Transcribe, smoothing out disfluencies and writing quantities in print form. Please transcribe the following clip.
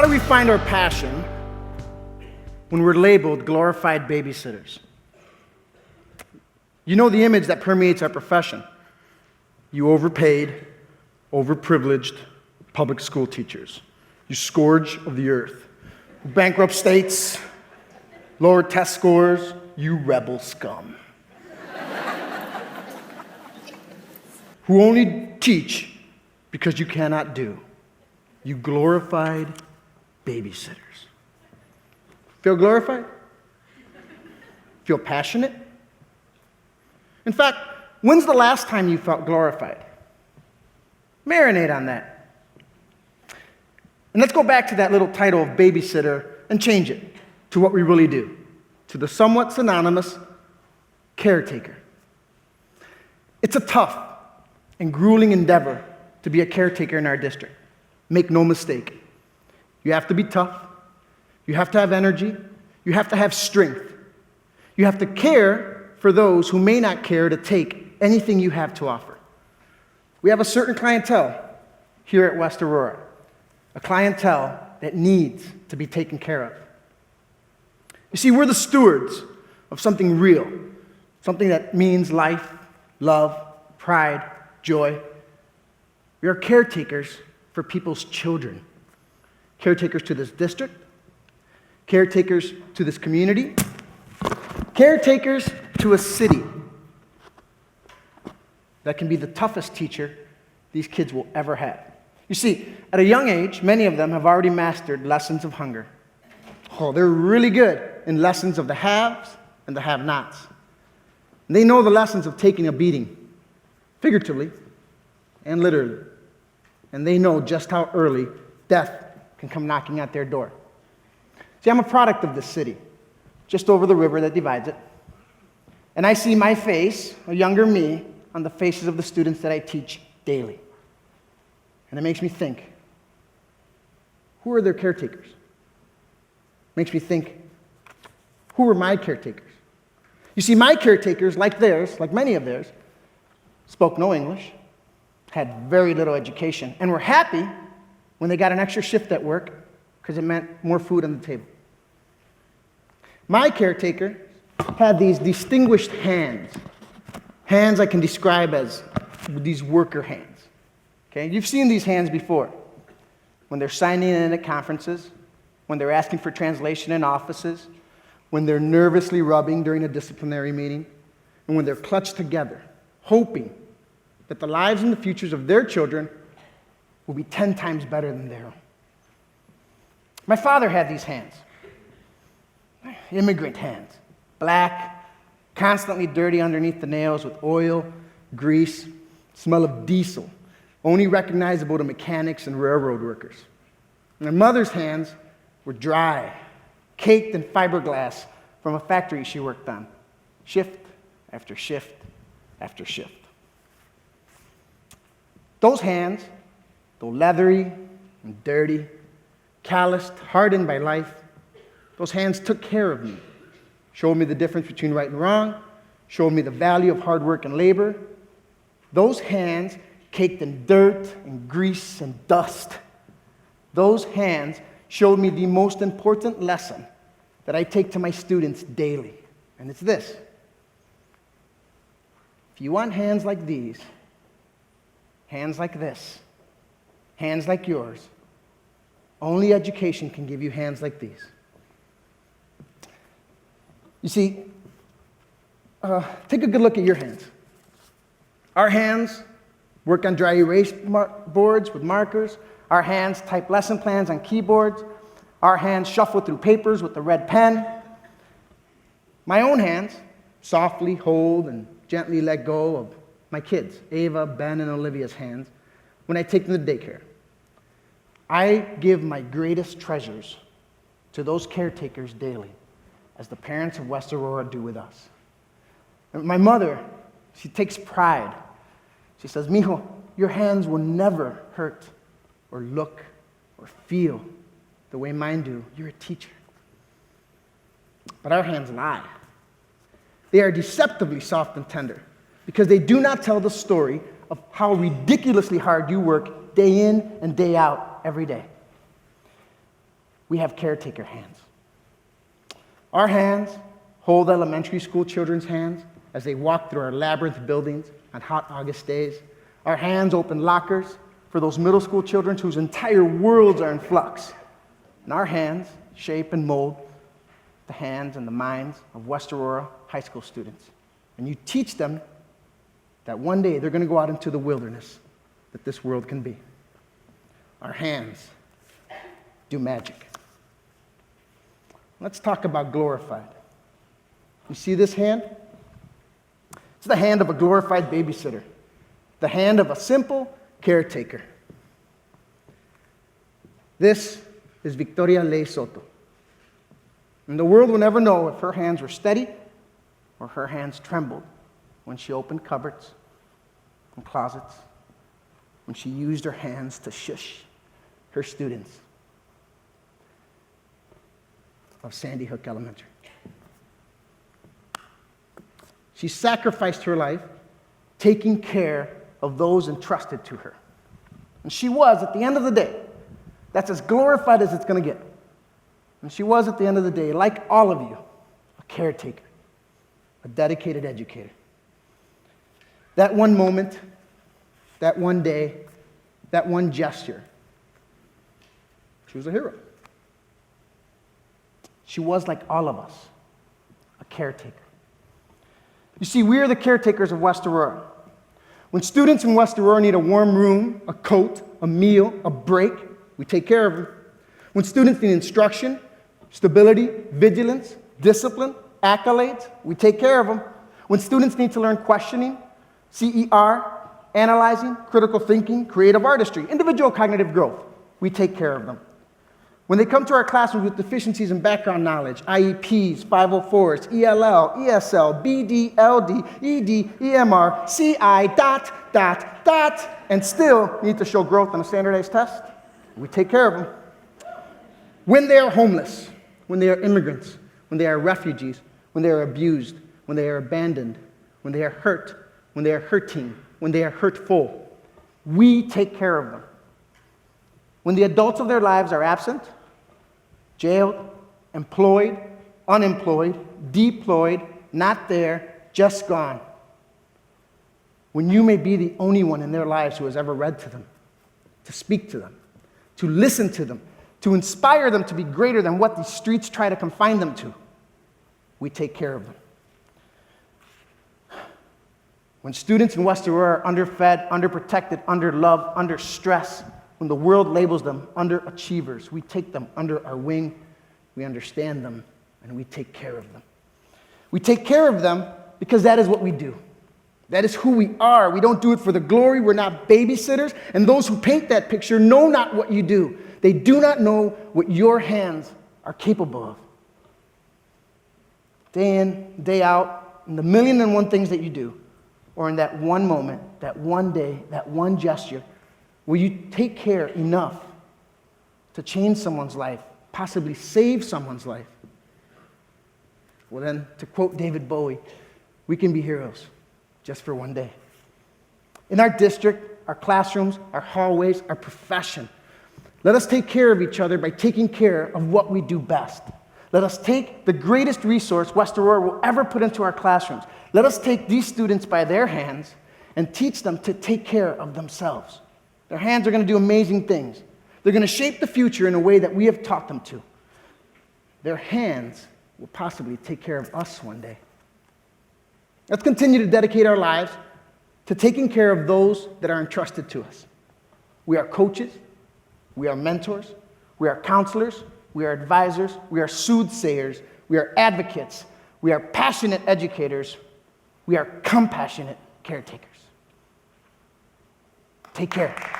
How do we find our passion when we're labeled glorified babysitters? You know the image that permeates our profession. You overpaid, overprivileged public school teachers. You scourge of the earth. Bankrupt states, lower test scores, you rebel scum. Who only teach because you cannot do. You glorified babysitters. Feel glorified? Feel passionate? In fact, when's the last time you felt glorified? Marinate on that. And let's go back to that little title of babysitter and change it to what we really do, to the somewhat synonymous caretaker. It's a tough and grueling endeavor to be a caretaker in our district. Make no mistake. You have to be tough. You have to have energy. You have to have strength. You have to care for those who may not care to take anything you have to offer. We have a certain clientele here at West Aurora, a clientele that needs to be taken care of. You see, we're the stewards of something real, something that means life, love, pride, joy. We are caretakers for people's children, caretakers to this district, caretakers to this community, caretakers to a city that can be the toughest teacher these kids will ever have. You see, at a young age, many of them have already mastered lessons of hunger. Oh, they're really good in lessons of the haves and the have-nots. And they know the lessons of taking a beating, figuratively and literally. And they know just how early death can come knocking at their door. See, I'm a product of this city, just over the river that divides it. And I see my face, a younger me, on the faces of the students that I teach daily. And it makes me think, who are their caretakers? Makes me think, who are my caretakers? You see, my caretakers, like theirs, like many of theirs, spoke no English, had very little education, and were happy when they got an extra shift at work because it meant more food on the table. My caretaker had these distinguished hands I can describe as these worker hands. Okay, you've seen these hands before when they're signing in at conferences, when they're asking for translation in offices, when they're nervously rubbing during a disciplinary meeting, and when they're clutched together, hoping that the lives and the futures of their children will be 10 times better than their own. My father had these hands, immigrant hands, black, constantly dirty underneath the nails with oil, grease, smell of diesel, only recognizable to mechanics and railroad workers. My mother's hands were dry, caked in fiberglass from a factory she worked on, shift after shift after shift. Those hands, though leathery and dirty, calloused, hardened by life, those hands took care of me, showed me the difference between right and wrong, showed me the value of hard work and labor. Those hands, caked in dirt and grease and dust, those hands showed me the most important lesson that I take to my students daily, and it's this. If you want hands like these, hands like this, hands like yours, only education can give you hands like these. You see, take a good look at your hands. Our hands work on dry erase boards with markers. Our hands type lesson plans on keyboards. Our hands shuffle through papers with the red pen. My own hands softly hold and gently let go of my kids, Ava, Ben, and Olivia's hands, when I take them to daycare. I give my greatest treasures to those caretakers daily, as the parents of West Aurora do with us. And my mother, she takes pride. She says, "Mijo, your hands will never hurt or look or feel the way mine do. You're a teacher." But our hands lie. They are deceptively soft and tender because they do not tell the story of how ridiculously hard you work day in and day out every day. we have caretaker hands. Our hands hold elementary school children's hands as they walk through our labyrinth buildings on hot August days. Our hands open lockers for those middle school children whose entire worlds are in flux. And our hands shape and mold the hands and the minds of West Aurora high school students. And you teach them that one day they're going to go out into the wilderness that this world can be. Our hands do magic. Let's talk about glorified. You see this hand? It's the hand of a glorified babysitter, the hand of a simple caretaker. This is Victoria Ley Soto. And the world will never know if her hands were steady or her hands trembled when she opened cupboards and closets, when she used her hands to shush her students of Sandy Hook Elementary. She sacrificed her life taking care of those entrusted to her. And she was, at the end of the day, that's as glorified as it's going to get. And she was, at the end of the day, like all of you, a caretaker, a dedicated educator. That one moment, that one day, that one gesture, she was a hero. She was, like all of us, a caretaker. You see, we are the caretakers of West Aurora. When students in West Aurora need a warm room, a coat, a meal, a break, we take care of them. When students need instruction, stability, vigilance, discipline, accolades, we take care of them. When students need to learn questioning, CER, analyzing, critical thinking, creative artistry, individual cognitive growth, we take care of them. When they come to our classrooms with deficiencies in background knowledge, IEPs, 504s, ELL, ESL, BD, LD, ED, EMR, CI, ... and still need to show growth on a standardized test, we take care of them. When they are homeless, when they are immigrants, when they are refugees, when they are abused, when they are abandoned, when they are hurt, when they are hurting, when they are hurtful, we take care of them. When the adults of their lives are absent, jailed, employed, unemployed, deployed, not there, just gone. When you may be the only one in their lives who has ever read to them, to speak to them, to listen to them, to inspire them to be greater than what these streets try to confine them to, we take care of them. When students in West Aurora are underfed, underprotected, underloved, under stress, when the world labels them underachievers, we take them under our wing, we understand them, and we take care of them. We take care of them because that is what we do. That is who we are. We don't do it for the glory. We're not babysitters. And those who paint that picture know not what you do. They do not know what your hands are capable of. Day in, day out, in the million and one things that you do, or in that one moment, that one day, that one gesture, will you take care enough to change someone's life, possibly save someone's life? Well then, to quote David Bowie, we can be heroes just for one day. In our district, our classrooms, our hallways, our profession, let us take care of each other by taking care of what we do best. Let us take the greatest resource West Aurora will ever put into our classrooms. Let us take these students by their hands and teach them to take care of themselves. Their hands are going to do amazing things. They're going to shape the future in a way that we have taught them to. Their hands will possibly take care of us one day. Let's continue to dedicate our lives to taking care of those that are entrusted to us. We are coaches. We are mentors. We are counselors. We are advisors. We are soothsayers. We are advocates. We are passionate educators. We are compassionate caretakers. Take care.